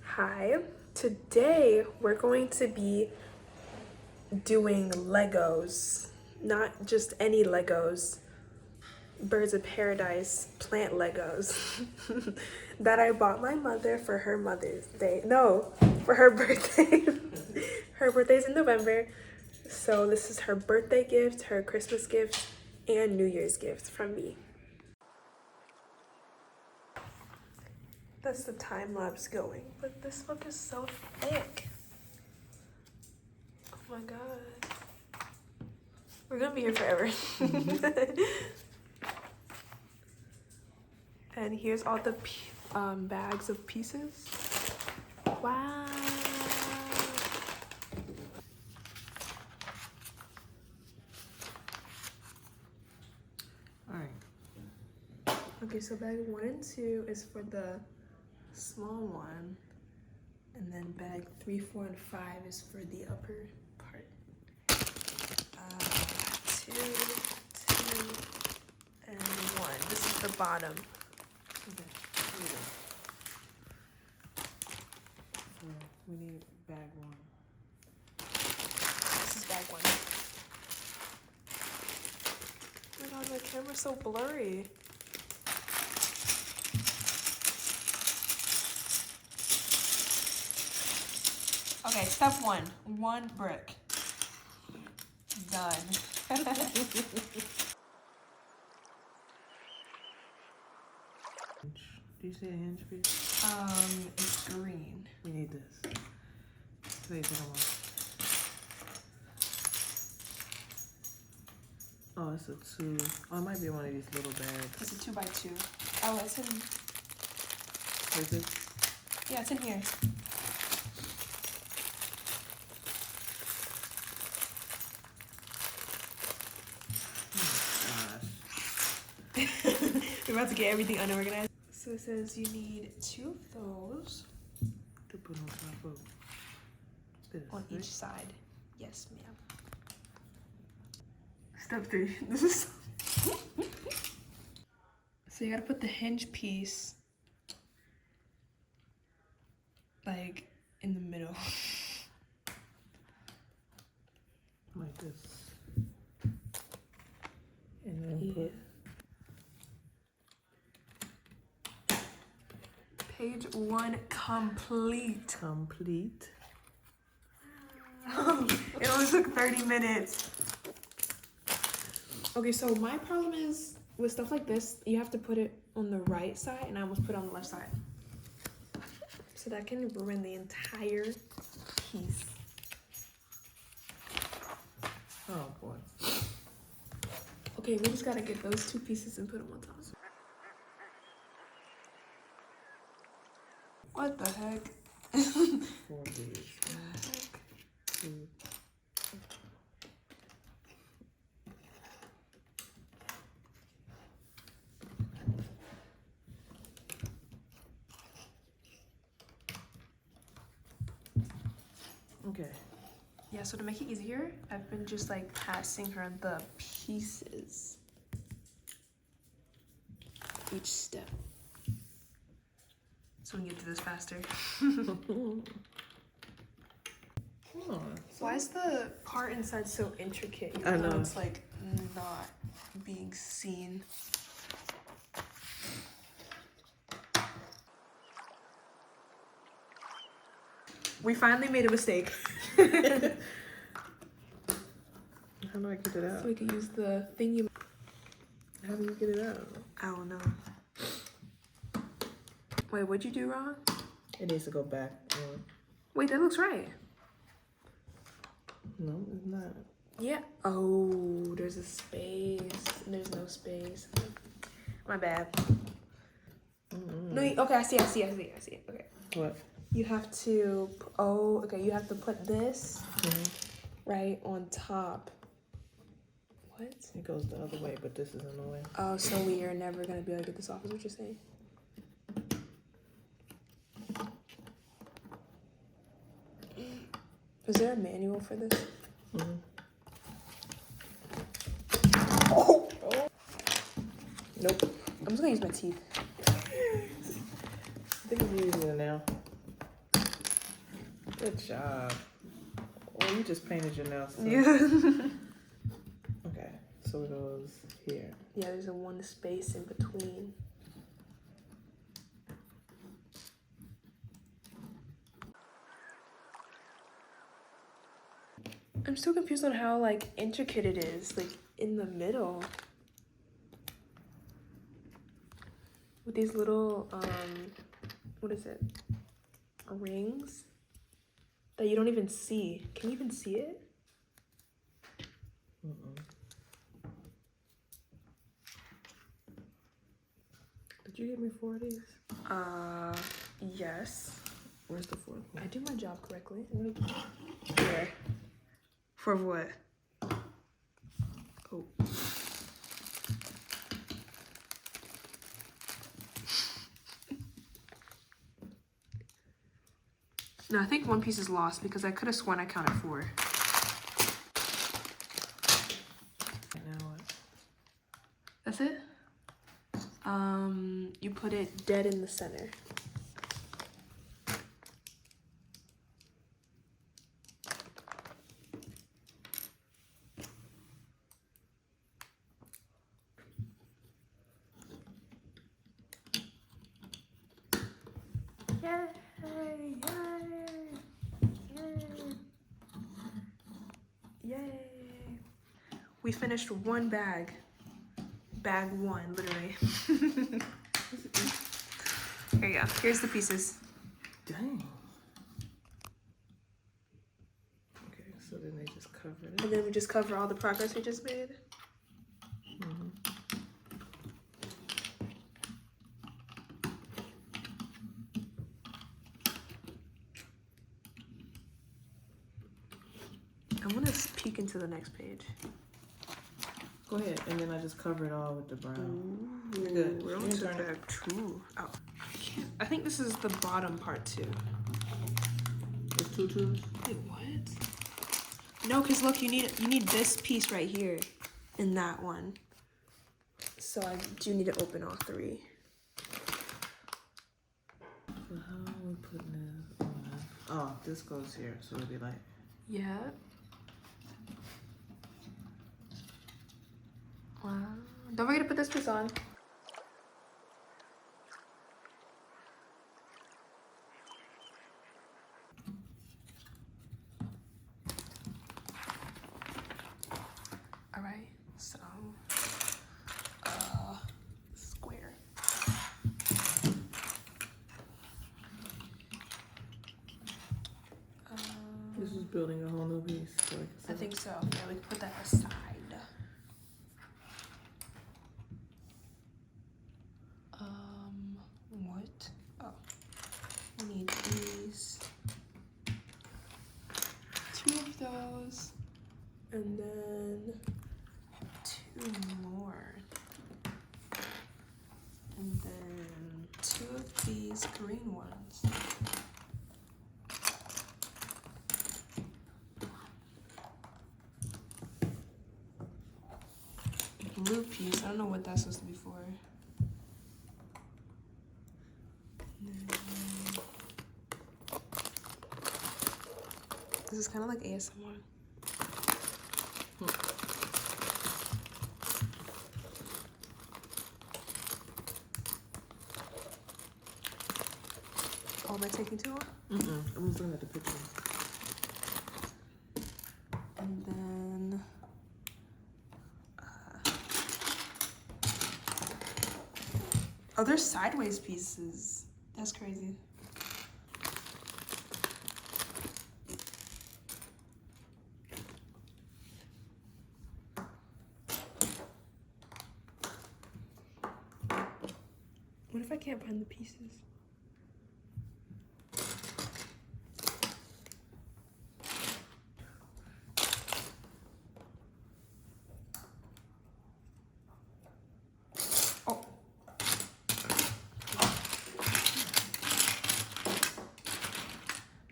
Hi. Today we're going to be doing Legos. Not just any Legos. Birds of Paradise plant Legos that I bought my mother for her Mother's Day. No, for her birthday. Her birthday's in November. So this is her birthday gift, her Christmas gift, and New Year's gift from me. That's the time lapse going, but this book is so thick. Oh my god. We're gonna be here forever. And here's all the bags of pieces. Wow. All right. Okay, so bag 1 and 2 is for the small one, and then bag 3, 4, and 5 is for the upper part. 2, 2, and 1. This is the bottom. Okay. Here we go. So we need bag 1. This is bag 1. Oh my god, my camera's so blurry. Okay, step 1. 1 brick. Done. Do you see a hinge piece? It's green. We need this. Wait, come on. Oh, it's a 2. Oh, it might be one of these little bags. It's a 2x2. Oh, it's in. Is it? Yeah, it's in here. We're about to get everything unorganized. So it says you need 2 of those To put on top of this. on right? each side. Yes, ma'am. Step 3. This is so you gotta put the hinge piece like in the middle. Like this. And then Yeah. Page 1 complete. complete. It only took 30 minutes. Okay, so my problem is with stuff like this, you have to put it on the right side, and I almost put it on the left side. So that can ruin the entire piece. Oh boy. Okay, we just gotta get those 2 pieces and put them on top. What the heck? 4 beads. 1, 2. Okay. Yeah, so to make it easier, I've been just like passing her the pieces each step. So we can get through this faster. Oh, Why is the part inside so intricate? I know. It's like not being seen. We finally made a mistake. how do I get it out? So we could use the thing you. How do you get it out? I don't know. Wait, what'd you do wrong? It needs to go back on. Wait, that looks right. No, it's not. Yeah. Oh, there's a space. There's no space. My bad. No, okay, I see. Okay. What? You have to, you have to put this right on top. What? It goes the other way, but this is in the way. Oh, so we are never gonna be able to get this off, is what you're saying? Is there a manual for this? Oh! Nope. I'm just gonna use my teeth. think it's easier now. Good job. Well, you just painted your nails too. Yeah. Okay, so it goes here. Yeah, there's a one space in between. I'm still confused on how like intricate it is, like in the middle. With these little what is it? Rings that you don't even see. Can you even see it? Mm-mm. Did you give me 4 of these? Yes. Where's the 4th one? I do my job correctly. Here. For what? Oh. No, I think one piece is lost because I could have sworn I counted 4. Now what? That's it? You put it dead in the center. Yay! Yay! Yay! We finished one bag. Bag 1, literally. Here you go. Here's the pieces. Dang. Okay, so then they just cover it. And then we just cover all the progress we just made. Mm-hmm. I want to peek into the next page. Go ahead, and then I just cover it all with the brown. Ooh, You're good. we're on You can to turn it. bag 2. Oh, I think this is the bottom part too. There's 2 tubes. Wait, what? No, cause look, you need this piece right here, and that one. So I do need to open all 3. So how are we putting this on? Oh, this goes here, so it'll be like. Yeah. Wow. Don't forget to put this piece on. All right. So, square. This is building a whole new piece. So I think so. Yeah, we can put that aside. What? Oh, we need these. 2 of those, and then 2 more, and then 2 of these green ones. Blue piece. I don't know what that's supposed to be for. This is kind of like ASMR. Oh, am I taking too long? I'm just looking at the picture. And then oh, there's sideways pieces. That's crazy. What if I can't find the pieces? Oh.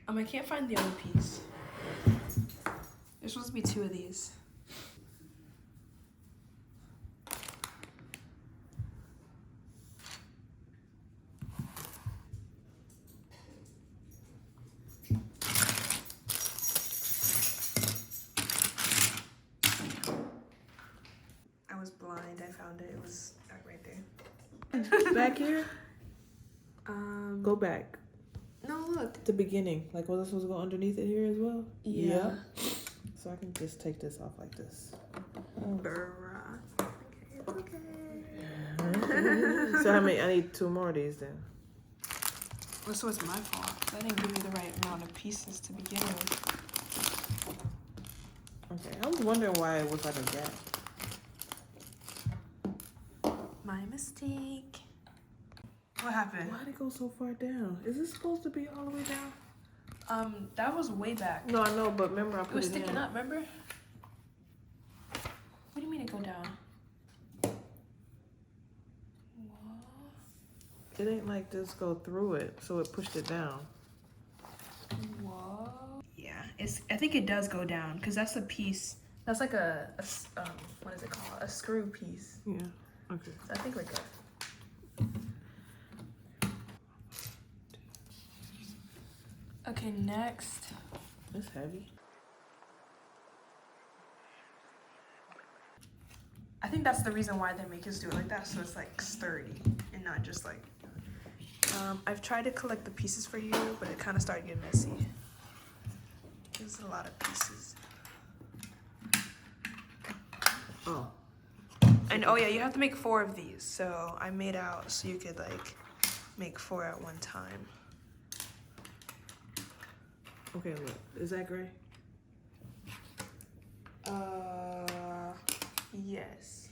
I can't find the other piece. There's supposed to be 2 of these. found it. It was right there. Back here? Go back. No, look. The beginning. Like, was I supposed to go underneath it here as well? Yeah. So I can just take this off like this. Bruh. Okay, it's okay. So how many? I need 2 more of these then. Well, so it's my fault. I didn't give you the right amount of pieces to begin with. Okay, I was wondering why it was like a gap. My mistake. What happened? Why'd it go so far down? Is it supposed to be all the way down? That was way back. No, I know, but remember I It put was it sticking in. up, remember? What do you mean it go down? What? It ain't like this go through it, so it pushed it down. Whoa. Yeah, I think it does go down because that's a piece. That's like a what is it called? A screw piece. Yeah. Okay. So I think we're good. Okay, next. It's heavy. I think that's the reason why they make us do it like that, so it's like sturdy and not just like. I've tried to collect the pieces for you, but it kind of started getting messy. There's a lot of pieces. Oh. And oh yeah, you have to make 4 of these. So I made out so you could like make 4 at one time. Okay, look. Is that gray? Yes.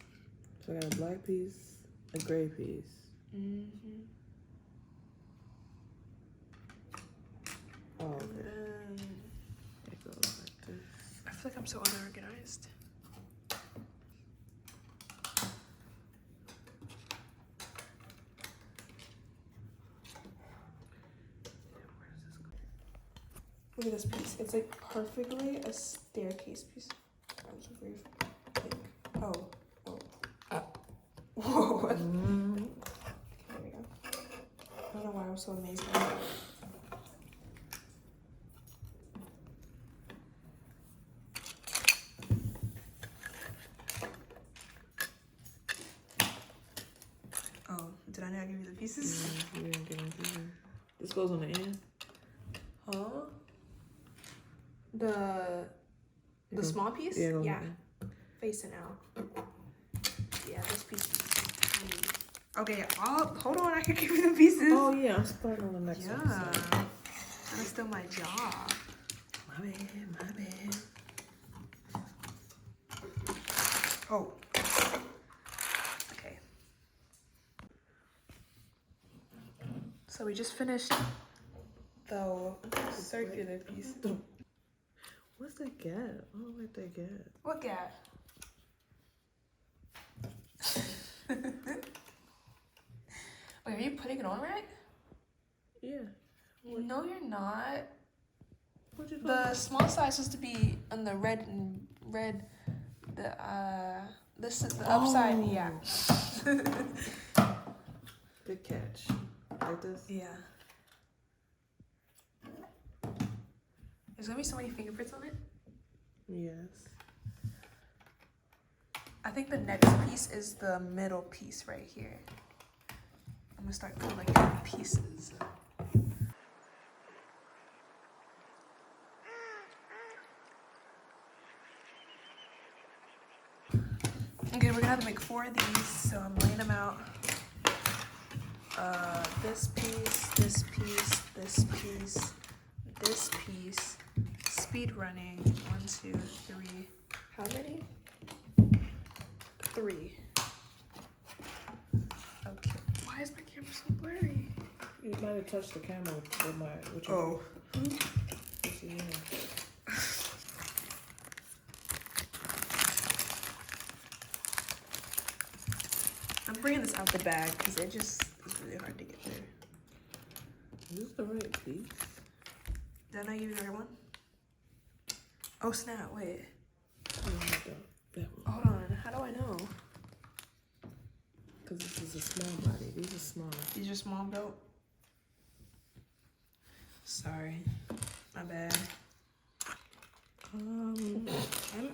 So I got a black piece, a gray piece. Mm-hmm. Oh, okay. And then It goes like this. I feel like I'm so unorganized. Look at this piece. It's like perfectly a staircase piece. I'm so brief. Like, oh. Whoa. Okay, there we go. I don't know why I'm so amazed by that. Oh, did I not give you the pieces? You didn't get them either. This goes on the end. Huh? The small piece? Yeah. it goes on Yeah. the end. Facing out. Yeah, this piece is tiny. Okay, hold on, I can give you the pieces. Oh yeah, I'm starting on the next one. Yeah. So. That's still my job. My bad. Oh. Okay. So we just finished the circular piece. What's that gap? I don't like that gap. What gap? Wait, are you putting it on right? Yeah. No, you're not. What you The small size is to be on the red. This is the upside. Oh. Yeah. Good catch. Like this? Yeah. There's gonna be so many fingerprints on it. Yes. I think the next piece is the middle piece right here. I'm gonna start collecting pieces. Okay, we're gonna have to make 4 of these, so I'm laying them out. This piece, this piece, this piece, this piece. Speed running. 1, 2, 3. How many? 3. Okay. Why is my camera so blurry? You might have touched the camera with your. Oh. What's in here? I'm bringing this out the bag because it just is really hard to get there. Is this the right piece? Did I not give you the right one? Oh snap! Wait. Oh, that one. Hold on. How do I know? Because this is a small body. These are small. These are small built. Sorry. My bad. I'm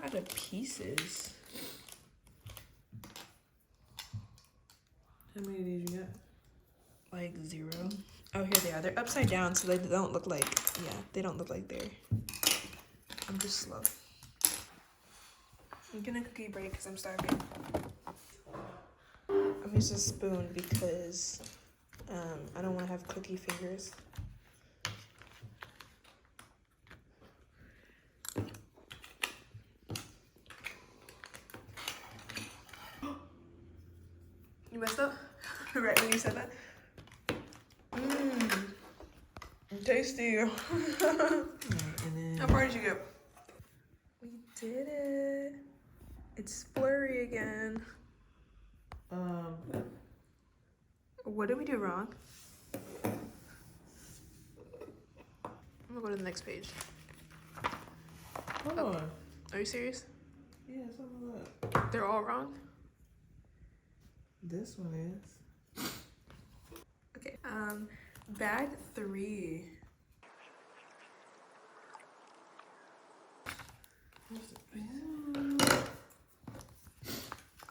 out of pieces. How many of these you got? Like 0. Oh, here they are. They're upside down, so they don't look like, yeah, they don't look like they're. I'm just slow. I'm getting a cookie break because I'm starving. I'm using a spoon because I don't want to have cookie fingers. You messed up? Right when you said that? Mmm. Tasty. And then How far did you get? We did it. It's blurry again. What did we do wrong? I'm gonna go to the next page. hold on. Are you serious? Yeah, something up. They're all wrong? This one is. Okay. Bag 3.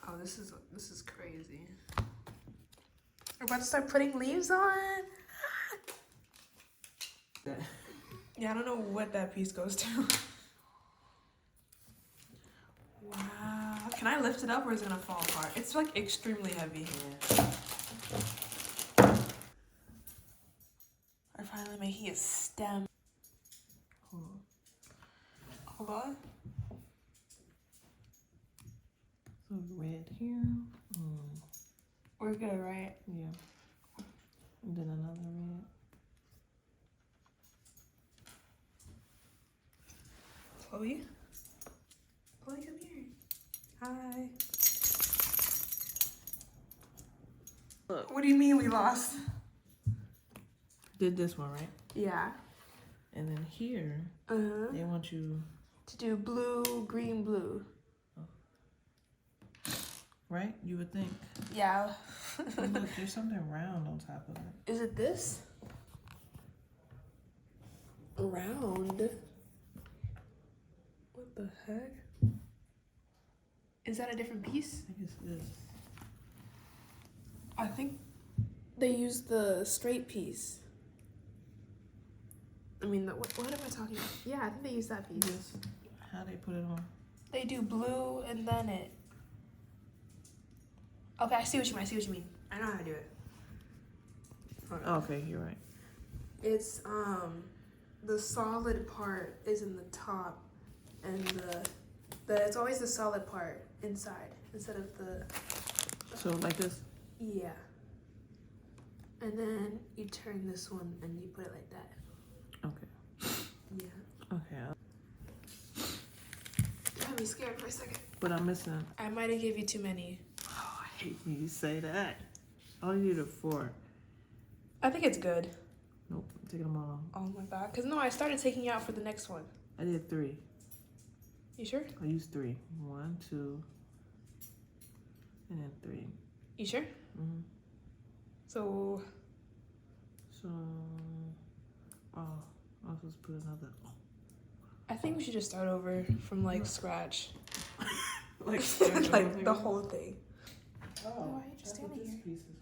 Oh, this is crazy. We're about to start putting leaves on. That. Yeah, I don't know what that piece goes to. Wow. Can I lift it up or is it gonna fall apart? It's like extremely heavy. Yeah. We're finally making a stem. Hold on. So red here. We're good, right? Yeah. And then another red. Chloe? Chloe, come here. Hi. Look. What do you mean we lost? Did this one, right? Yeah. And then here, Uh-huh. they want you, To do blue, green, blue. right? You would think. Yeah. Oh, look, there's something round on top of it. Is it this? Round? What the heck? Is that a different piece? I think it's this. I think they use the straight piece. I mean, what am I talking about? Yeah, I think they use that piece. This. How they put it on? They do blue and then it. Okay, I see what you mean. I know how to do it. Hold on. Oh, okay, you're right. It's the solid part is in the top, and the it's always the solid part inside instead of the. So like this? Yeah. And then you turn this one and you put it like that. Okay. Yeah. Okay. You had me scared for a second. But I'm missing. I might have gave you too many. Oh, I hate when you say that. I only needed 4. I think it's good. Nope, I'm taking them all off. Oh my god. Cause no, I started taking out for the next one. I did 3. You sure? I used 3. 1, 2, and then 3. You sure? Mm-hmm. So. So, oh, I was supposed to put another. I think we should just start over from like scratch. Like, Like the whole thing. Oh, why are you just that's what standing this here? piece is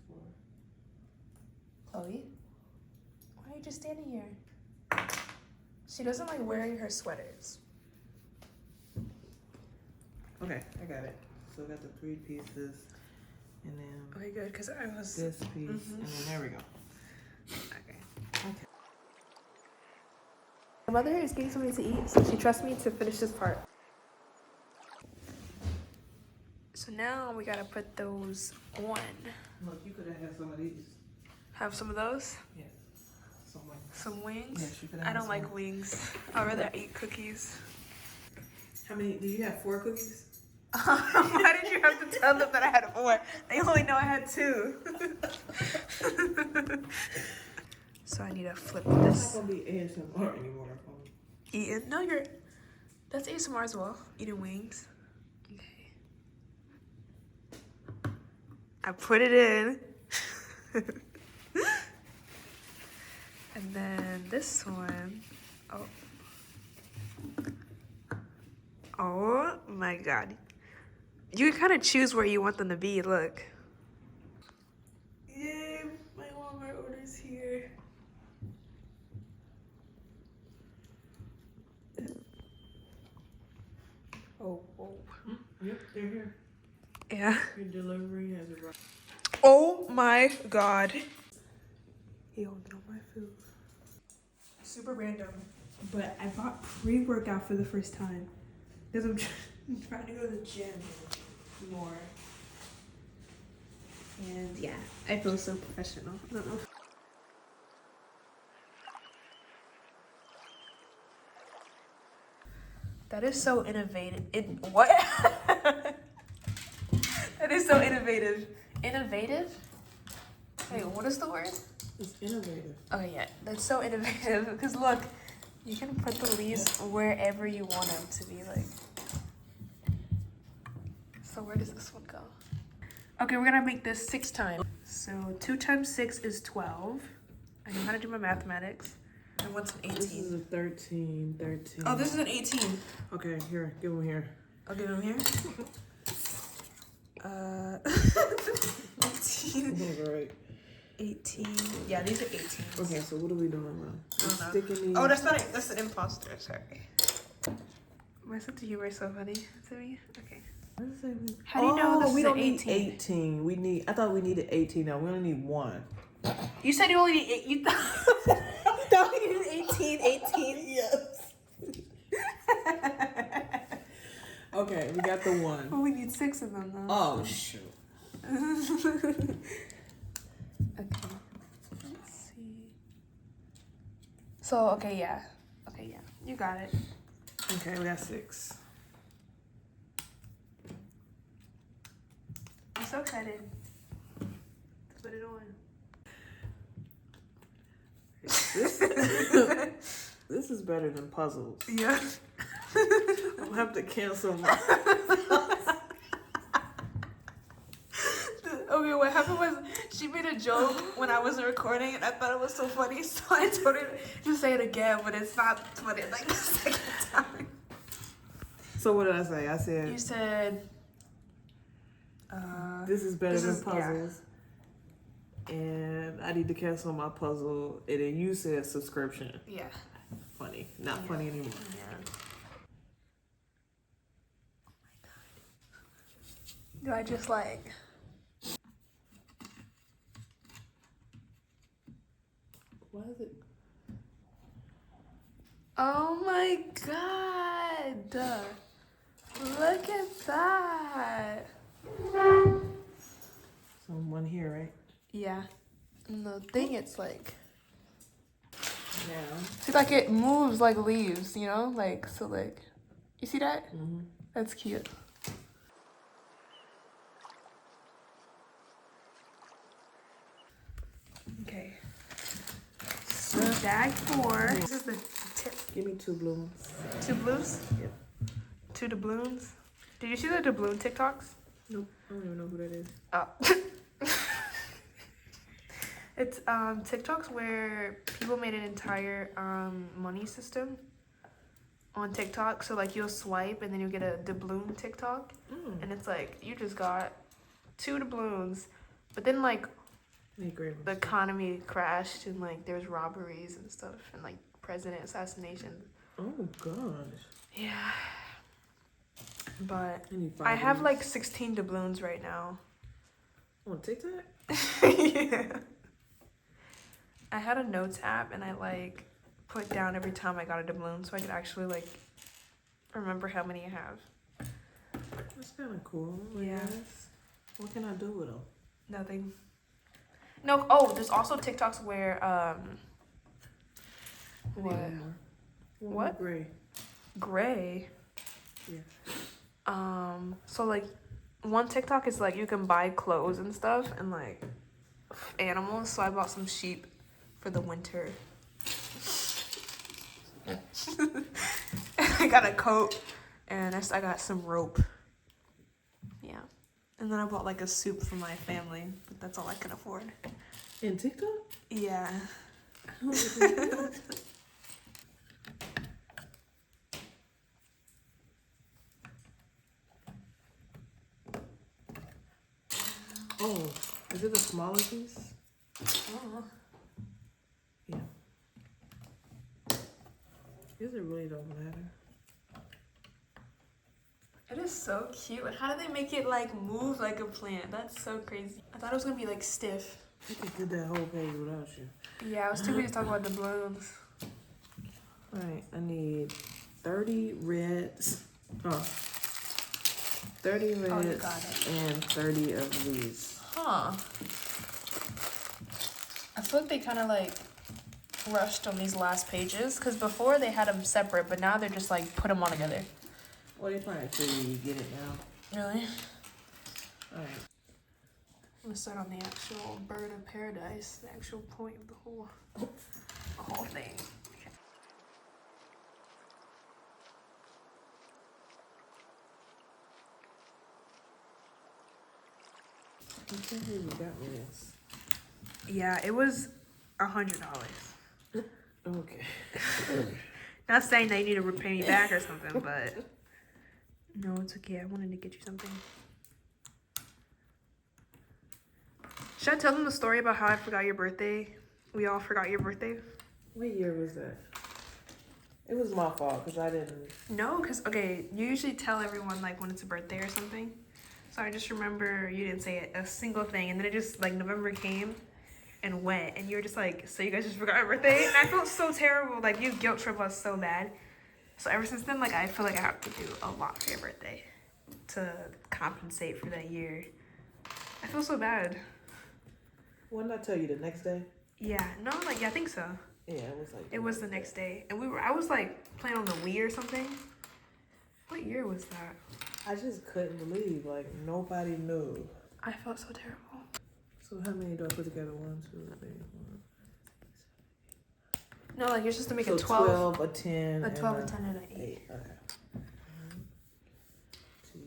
for. Chloe? Why are you just standing here? She doesn't like wearing her sweaters. Okay, I got it. So I got the 3 pieces, and then Okay, good, because I was. this piece, and then there we go. Okay. Okay. My mother is getting something to eat, so she trusts me to finish this part. So now we gotta put those on. Look, you could have had some of these. Have some of those? Yeah. Some wings. Some wings? Yes, you could have I had don't some. like wings. I'd rather eat cookies. How many? Do you have 4 cookies? Why did you have to tell them that I had 4? They only know I had 2. So I need to flip It's not this. gonna be ASMR anymore. Eating? No, that's ASMR as well. Eating wings. Okay. I put it in. And then this one. Oh my god. You can kind of choose where you want them to be, look. is here. Oh, whoa. Yep, they're here. Yeah. Your delivery has arrived. Oh my god. Yo, no, my food. Super random, but I bought pre-workout for the first time because I'm trying to go to the gym more. And yeah, I feel so professional. I don't know. That is so innovative. What? That is so innovative. Innovative? Wait, what is the word? It's innovative. Oh yeah, that's so innovative because look, you can put the leaves wherever you want them to be like. So where does this one go? Okay, we're gonna make this 6 times. So 2 times 6 is 12. I know how to do my mathematics. And what's an 18? This is a 13. Oh, this is an 18. Okay, here, give them here. I'll give him here. 18. All right. 18. Yeah, these are 18. Okay, so what are we doing now? I don't know. Sticking these. Oh, that's not it. That's an imposter. Sorry. My sense of humor is so funny to me. Okay. How do you know this we is don't an need 18? 18. We need. I thought we needed 18. Now we only need 1. You said you only need 8. You thought you needed 18. 18. Yes. Okay, we got the 1. Well, we need 6 of them though. Oh shoot. Okay. Let's see. So okay, yeah. Okay, yeah. You got it. Okay, we got 6. I'm so excited to put it on. This is better than puzzles. Yeah. I'll have to cancel my. Okay, what happened was she made a joke when I wasn't recording and I thought it was so funny, so I told her to say it again, but it's not funny like the second time. So what did I say? I said You said this is better than yeah. puzzles. And I need to cancel my puzzle. And then you said subscription. Yeah. Funny. Not funny anymore. Yeah. Do I just like Why is it? oh my god! Look at that! Someone here, right? Yeah. And the thing, it's like, Yeah. see, like it moves like leaves, you know? Like, so like, you see that? Mm-hmm. That's cute. Okay. So bag 4. This is the tip. Give me 2 blue ones. 2 blues? Yep. 2 doubloons. Did you see the doubloon TikToks? Nope. I don't even know who that is. Oh. It's TikToks where people made an entire money system on TikTok. So like you'll swipe and then you'll get a doubloon TikTok. And it's like you just got 2 doubloons. But then like the economy crashed and like there's robberies and stuff and like president assassinations. Oh gosh. Yeah. But I need 5 I have of like 16 doubloons right now. these. On TikTok? Yeah. I had a notes app and I like put down every time I got a doubloon so I could actually like remember how many I have. That's kind of cool. Yeah. Yes. What can I do with them? Nothing. No. Oh, there's also TikToks where what? What? Gray. Gray. Yeah. So like one TikTok is like you can buy clothes and stuff and like animals. So I bought some sheep for the winter. I got a coat and I got some rope. Yeah. And then I bought like a soup for my family, but that's all I can afford. In TikTok? Yeah. Oh, is it a smaller piece? Oh. Guess it really don't matter. It is so cute. And how did they make it like move like a plant? That's so crazy. I thought it was gonna be like stiff. I just did that whole page without you. Yeah, I was too busy talking about the blooms. Alright, I need 30 reds. 30 reds Oh, you got it. and 30 of these. Huh. I feel like they kind of like rushed on these last pages because before they had them separate, but now they're just like put them all together. Well, they probably figure you get it now. Really? Alright. I'm gonna start on the actual bird of paradise, the actual point of the whole thing. I can't believe you got me this. Yeah, it was $100. Okay. Not saying that you need to repay me back or something, but no, it's okay. I wanted to get you something. Should I tell them the story about how I forgot your birthday? We all forgot your birthday? What year was that? It was my fault because I didn't. No, because, okay, you usually tell everyone, like, when it's a birthday or something. So I just remember you didn't say a single thing. And then it just, like, November came and went. And you were just like, so you guys just forgot my birthday? And I felt so terrible. Like, you guilt trip us so bad. So ever since then, like, I feel like I have to do a lot for your birthday to compensate for that year. I feel so bad. When did I tell you the next day? Yeah, no, like, yeah, I think so. Yeah, it was like. It was the next day. And I was like playing on the Wii or something. What year was that? I just couldn't believe, like, nobody knew. I felt so terrible. So how many do I put together? 1, 2, 3, 4. No, like you're supposed to make So a 12. 12, a 10, A 12, a and 10, and an 8. 8. Okay. 1, 2.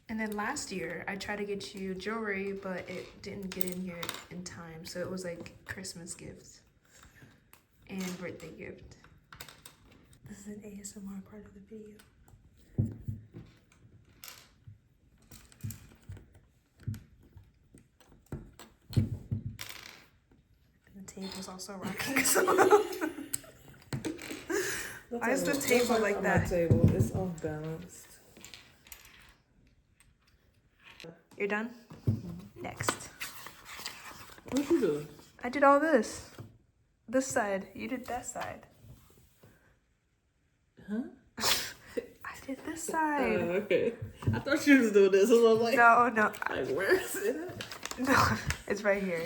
And then last year, I tried to get you jewelry, but it didn't get in here in time. So it was like Christmas gift and birthday gift. This is an ASMR part of the video. The table's also rocking. Why is the table like that? My table, it's off balanced. You're done? Next. What'd you do? I did all this. This side. You did that side. Huh? I did this side. Okay. I thought you was doing this. So I was like, No. like, where is it? No, it's right here.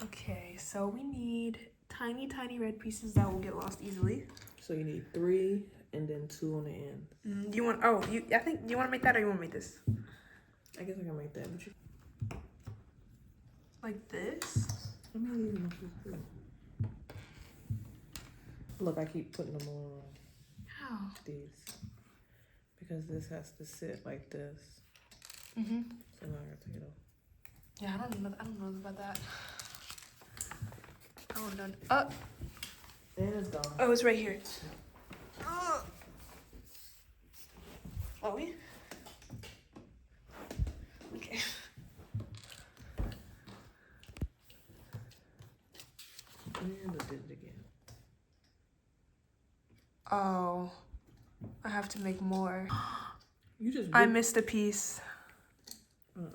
Okay, so we need tiny, tiny red pieces that will get lost easily. So you need 3 and then 2 on the end. You want, I think, you want to make that or you want to make this? I guess I can make that, but you. Like this? Let me leave them. Look, I keep putting them on How? these because this has to sit like this. Mm-hmm. So now I gotta take it off. Yeah, I don't know about that. Oh, no. Oh, And it's gone. oh, it's right here. Oh, we? Okay. And I did it again. Oh, I have to make more. You just. I missed a piece. Uh-uh.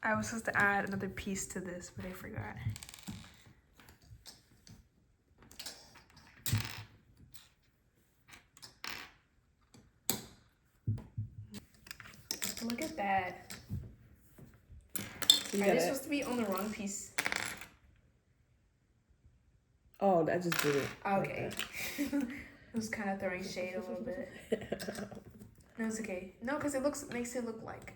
I was supposed to add another piece to this, but I forgot. Look at that. You Are got they it. supposed to be on the wrong piece? Oh, I just did it. Okay. It was kind of throwing shade a little bit. No, it's okay. No, because it makes it look like.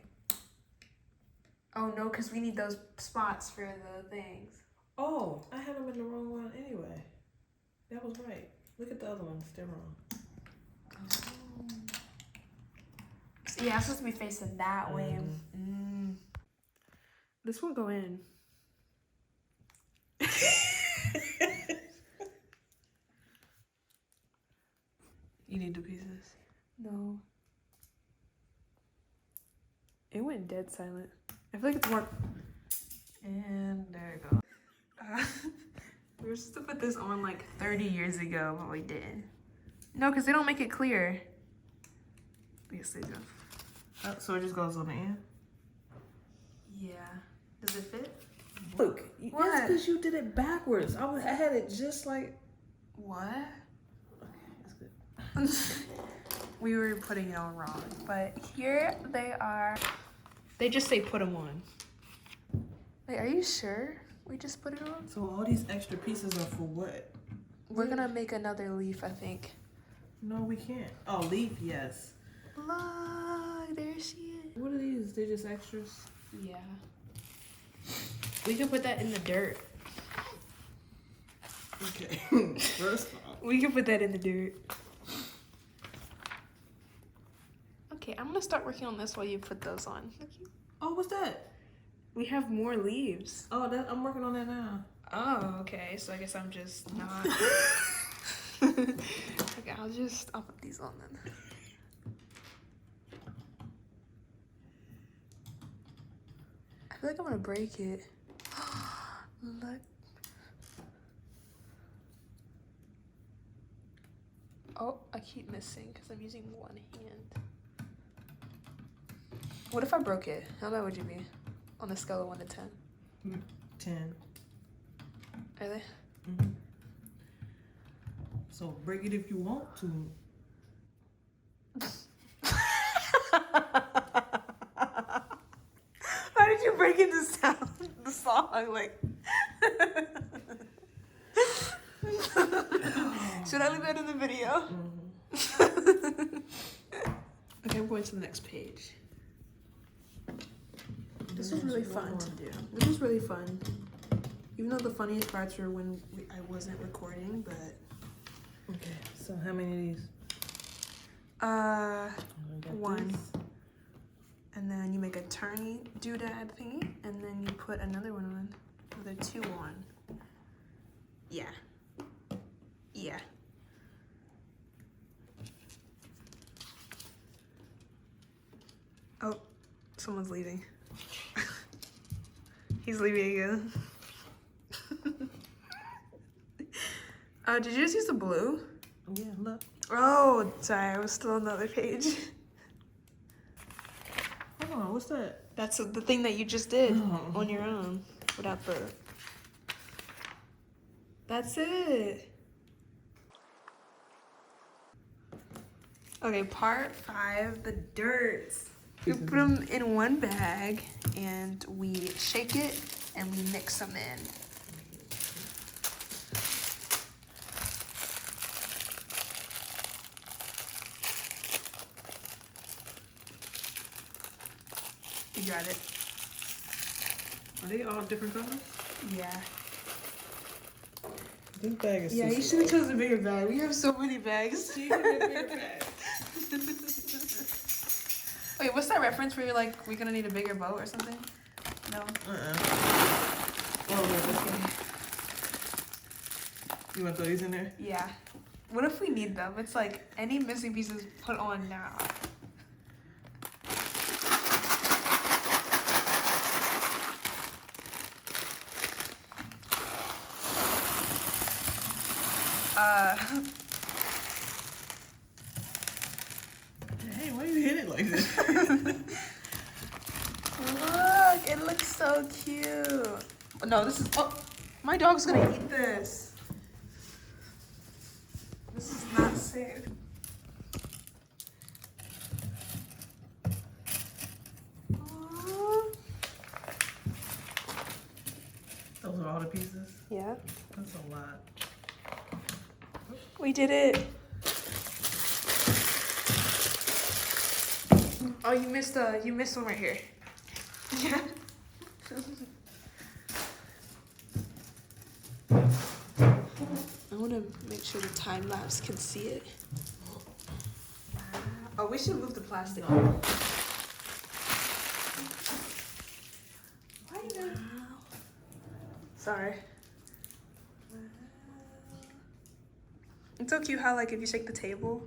Oh no, because we need those spots for the things. Oh, I had them in the wrong one anyway. That was right. Look at the other one. Still wrong. Oh. So, yeah, I'm supposed to be facing that way. This will go in. You need the pieces. No. It went dead silent. I feel like it's more. And there it goes. We were supposed to put this on like 30 years ago, but we didn't. No, because they don't make it clear. Yes, they do. So it just goes on the end? Yeah. Does it fit? Look, What? that's because you did it backwards. I had it just like... What? Okay, that's good. We were putting it on wrong, but here they are. They just say put them on. Wait, are you sure we just put it on? So all these extra pieces are for what? We're gonna make another leaf, I think. No, we can't. Oh, leaf, yes. Look, there she is. What are these? They're just extras? Yeah. We can put that in the dirt. Okay. First off. We can put that in the dirt. Okay, I'm gonna start working on this while you put those on. Oh, what's that? We have more leaves. Oh, I'm working on that now. Oh, okay. So I guess I'm just not. Okay, I'll put these on then. I feel like I'm gonna break it. Look. Oh, I keep missing because I'm using one hand. What if I broke it? How bad would you be on a scale of 1 to 10? 10. Really? Mm-hmm. So break it if you want to. How did you break into the song? Like, should I leave that in the video? Mm-hmm. Okay, I'm going to the next page. This was really fun to do. This was really fun. Even though the funniest parts were when I wasn't recording, but... Okay, so how many of these? One. This. And then you make a turny doodad thingy, and then you put another one on. Another 2 on. Yeah. Yeah. Oh, someone's leaving. He's leaving again. Did you just use the blue? Yeah, look. Oh, sorry, I was still on the other page. Hold on, what's that? That's the thing that you just did Oh. on your own without the... That's it. Okay, part 5, the dirt. We put them in one bag and we shake it and we mix them in. You got it. Are they all different colors? Yeah. This bag is Yeah, you should have chosen a bigger bag. We have so many bags. She had a bigger bag. Wait, what's that reference where you're like, we're gonna need a bigger boat or something? No? Oh, okay. You want to throw these in there? Yeah. What if we need them? It's like, any missing pieces put on now. Hey, why you hit it like this? Look, it looks so cute. No, this is, oh, my dog's gonna eat this. This is not safe. Aww. Those are all the pieces? Yeah, That's a lot. we did it. Oh, you missed one right here. Yeah. I want to make sure the time lapse can see it. Oh, we should move the plastic. Why you gonna... Sorry. It's so cute how, like, if you shake the table,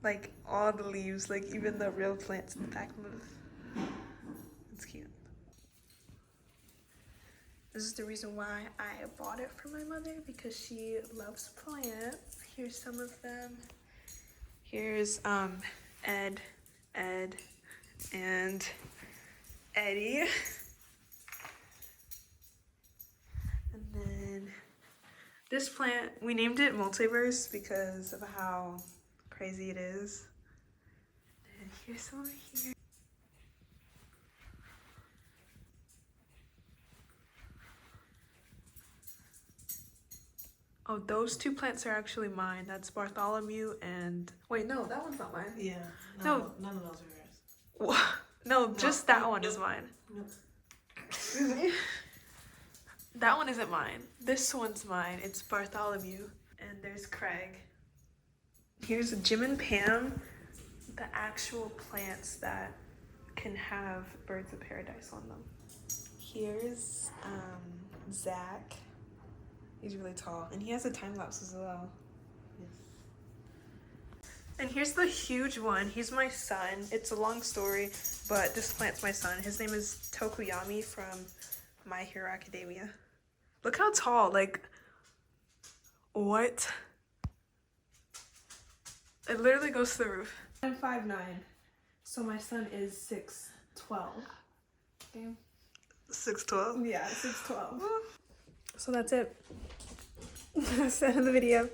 like, all the leaves, like, even the real plants in the back move. It's cute. This is the reason why I bought it for my mother, because she loves plants. Here's some of them. Here's Ed, and Eddie. And then this plant, we named it Multiverse because of how crazy it is. And here's some over here. Oh, those two plants are actually mine. That's Bartholomew and... Wait, no, that one's not mine. Yeah. No. None of those are yours. No, just that one is mine. Nope. Excuse me. That one isn't mine. This one's mine. It's Bartholomew. And there's Craig. Here's Jim and Pam, the actual plants that can have birds of paradise on them. Here's Zach. He's really tall, and he has a time lapse as well. Yes. And here's the huge one. He's my son. It's a long story, but this plant's my son. His name is Tokuyami from My Hero Academia. Look how tall, like, what? It literally goes to the roof. I'm 5'9", so my son is 6'12". Okay. 6'12"? Yeah, 6'12". So that's it. That's the end of the video.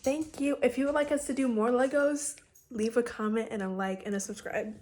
Thank you. If you would like us to do more Legos, leave a comment and a like and a subscribe.